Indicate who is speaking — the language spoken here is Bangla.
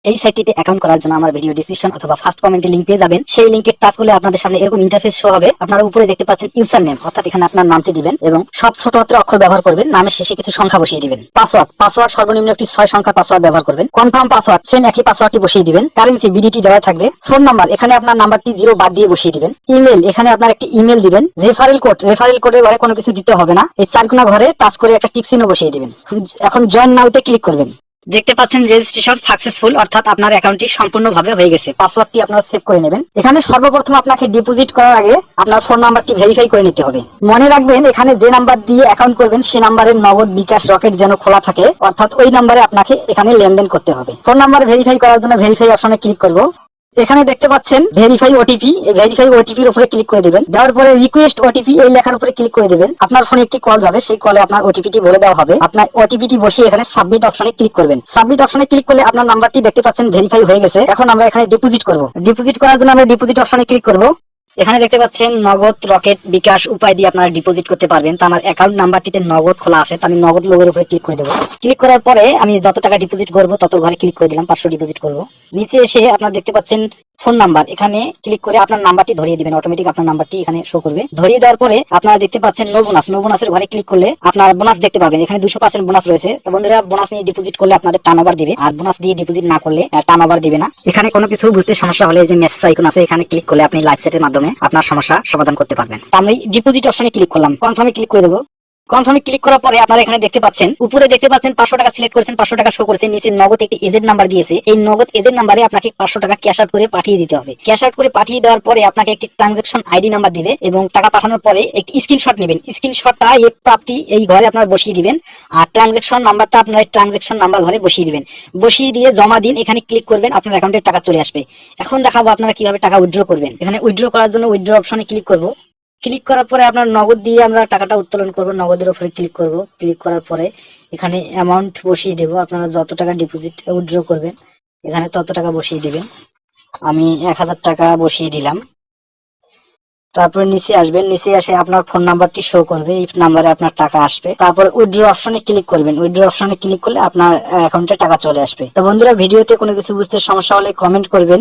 Speaker 1: এই সাইটটিতে অ্যাকাউন্ট করার জন্য আমার ভিডিও ডিসক্রিপশন অথবা ফার্স্ট কমেন্টে লিংক পেয়ে যাবেন। সেই লিংকে টাচ করলে আপনাদের সামনে এরকম ইন্টারফেস শো হবে। আপনারা উপরে দেখতে পাচ্ছেন ইউজার নেম, অর্থাৎ এখানে আপনার নামটি দিবেন এবং সব ছোট হাতের অক্ষর ব্যবহার করবেন। নামের শেষে কিছু সংখ্যা বসিয়ে দিবেন। পাসওয়ার্ড সর্বনিম্ন একটি 6 সংখ্যার পাসওয়ার্ড ব্যবহার করবেন। কনফার্ম পাসওয়ার্ড, সেম একই পাসওয়ার্ডটি বসিয়ে দিবেন। কারেন্সি বিডিটি দেওয়া থাকবে। ফোন নাম্বার, এখানে আপনার নাম্বারটি 0 বাদ দিয়ে বসিয়ে দিবেন। ইমেল, এখানে আপনার একটি ইমেল দিবেন। রেফারেল কোডের ঘরে কোনো কিছু দিতে হবে না। এই চারকোনা ঘরে টাচ করে একটা টিক চিহ্ন বসিয়ে দিবেন। এখন জয়েন নাওতে ক্লিক করবেন। দেখতে পাচ্ছেন রেজিস্ট্রেশন সাকসেসফুল, অর্থাৎ আপনার অ্যাকাউন্টটি সম্পূর্ণভাবে হয়ে গেছে। পাসওয়ার্ডটি আপনারা সেভ করে নেবেন। এখানে সর্বপ্রথম আপনাকে ডিপোজিট করার আগে আপনার ফোন নাম্বারটি ভেরিফাই করে নিতে হবে। মনে রাখবেন, এখানে যে নাম্বার দিয়ে অ্যাকাউন্ট করবেন সেই নাম্বারের নগদ, বিকাশ, রকেট যেন খোলা থাকে, অর্থাৎ ওই নাম্বারে আপনাকে এখানে লেনদেন করতে হবে। ফোন নাম্বার ভেরিফাই করার জন্য ভেরিফাই অপশনে ক্লিক করব। এখানে দেখতে পাচ্ছেন ভেরিফাই ওটিপি, এই ভেরিফাই ওটিপির উপরে ক্লিক করে দিবেন। দেওয়ার পরে রিকোয়েস্ট ওটিপি এই লেখার উপরে ক্লিক করে দিবেন। আপনার ফোনে একটি কল যাবে, সেই কলে আপনার ওটিপিটি বলে দেওয়া হবে। আপনার ওটিপিটি বসিয়ে এখানে সাবমিট অপশনে ক্লিক করবেন। সাবমিট অপশনে ক্লিক করলে আপনার নাম্বারটি দেখতে পাচ্ছেন ভেরিফাই হয়ে গেছে। এখন আমরা এখানে ডিপোজিট করব। ডিপোজিট করার জন্য আমরা ডিপোজিট অপশনে ক্লিক করব। এখানে দেখতে পাচ্ছেন নগদ, রকেট, বিকাশ উপায় দিয়ে আপনারা ডিপোজিট করতে পারবেন। তো আমার অ্যাকাউন্ট নাম্বারটিতে নগদ খোলা আছে, তো আমি নগদ লোগোর উপরে ক্লিক করে দেবো। ক্লিক করার পরে আমি যত টাকা ডিপোজিট করব তত ঘরে ক্লিক করে দিলাম। 500 ডিপোজিট করব। নিচে এসে আপনারা দেখতে পাচ্ছেন ফোন নাম্বার, এখানে ক্লিক করে আপনার নাম্বারটি ধরিয়ে দিবেন। অটোমেটিক আপনার নাম্বারটি এখানে শো করবে। ধরিয়ে দেওয়ার পরে আপনারা দেখতে পাচ্ছেন নো বোনাসের ঘরে ক্লিক করলে আপনার বোনাস দেখতে পাবেন। এখানে 200% বোনাস রয়েছে। তো বন্ধুরা, বোনাস নিয়ে ডিপোজিট করলে আপনাদের টার্ন ওভার দিবে, আর বোনাস দিয়ে ডিপোজিট না করলে টার্ন ওভার দিবে না। এখানে কোনো কিছু বুঝতে সমস্যা হলে যে মেসেজ আইকন আছে, এখানে ক্লিক করলে আপনি লাইভ চ্যাটের মাধ্যমে আপনার সমস্যা সমাধান করতে পারবেন। আমি ডিপোজিট অপশনে ক্লিক করলাম। কনফার্মে ক্লিক করে দেবো। কনফার্মে ক্লিক করার পরে আপনারা এখানে দেখতে পাচ্ছেন উপরে দেখতে পাচ্ছেন 500 টাকা সিলেক্ট করেছেন, 500 টাকা শো করেছে। নিচে নগদ একটি এজেন্ট নাম্বার দিয়েছে। এই নগদ এজেন্ট নাম্বারে আপনাকে 500 টাকা ক্যাশ আউট করে পাঠিয়ে দিতে হবে। ক্যাশ আউট করে পাঠিয়ে দেওয়ার পরে আপনাকে একটি ট্রানজাকশন আইডি নাম্বার দিবে এবং টাকা পাঠানোর পরে একটি স্ক্রিনশট নেবেন। স্ক্রিনশটটা এই প্রাপ্তি এই ঘরে আপনারা বসিয়ে দিবেন, আর ট্রানজাকশন নাম্বারটা আপনার ট্রানজাকশন নাম্বার ঘরে বসিয়ে দিবেন। বসিয়ে দিয়ে জমা দিন, এখানে ক্লিক করবেন, আপনার অ্যাকাউন্টে টাকা চলে আসবে। এখন দেখাবো আপনারা কিভাবে টাকা উইথড্র করবেন। এখানে উইথড্র করার জন্য উইথড্র অপশনে ক্লিক করব। ক্লিক করার পরে আপনার নগদ দিয়ে আমরা টাকাটা উত্তোলন করব। নগদের উপরে ক্লিক করব। ক্লিক করার পরে এখানে অ্যামাউন্ট বসিয়ে দেব। আপনারা যত টাকা ডিপোজিট উইথড্র করবেন এখানে তত টাকা বসিয়ে দিবেন। আমি 1000 টাকা বসিয়ে দিলাম। তারপরে নিচে আসবেন। নিচে এসে আপনার ফোন নাম্বারটি শো করবে, এই নাম্বারে আপনার টাকা আসবে। তারপর উইথড্র অপশনে ক্লিক করবেন। উইথড্র অপশনে ক্লিক করলে আপনার অ্যাকাউন্টে টাকা চলে আসবে। তো বন্ধুরা, ভিডিওতে কোনো কিছু বুঝতে সমস্যা হলে কমেন্ট করবেন।